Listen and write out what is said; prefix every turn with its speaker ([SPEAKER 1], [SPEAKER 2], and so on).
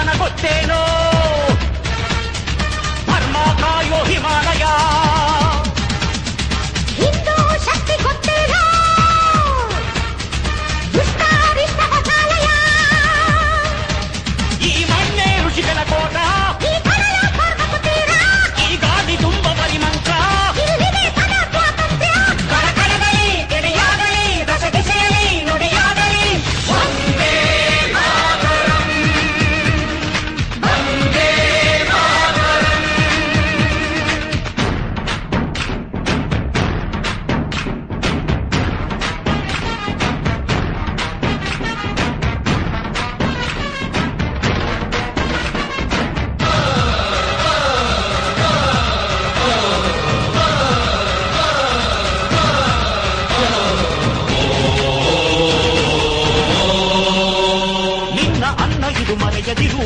[SPEAKER 1] ವಿಧಾನ ಗೊತ್ತೇನೋ ಧರ್ಮ ಕಾಯೋ ಹಿಮಾಲಯ
[SPEAKER 2] ಹಿಂದೂ ಶಕ್ತಿ ಗೊತ್ತೇನೋ ದುಷ್ಟಾರಿಷ್ಟ ಹೊಸಾಲಯ
[SPEAKER 1] ಈ ಮಣ್ಣೆ ಋಷಿಗಳ ಕೋಟ
[SPEAKER 2] ಈ ಕಡಲ ಸ್ವರ್ಗಕ್ಕೂ ತೀರ
[SPEAKER 1] ಈ ಗಾಳಿ ತುಂಬ ಪರಿಮಂತ್ರ
[SPEAKER 2] ಇಲ್ಲಿದೆ ಪದ ಸ್ವಾತಂತ್ರ್ಯ
[SPEAKER 1] ಕಳಕಳಗಲಿ ಗೆಳೆಯಾಗಲಿ ದಶ ದಿಶೆಯಲ್ಲಿ ನುಡಿಯಾಗಲಿ ವಂದೇ ಮಾತರಂ ವಂದೇ ಮಾತರಂ. ನಿನ್ನ ಅನ್ನ ಇದು ಮರೆಯದಿರು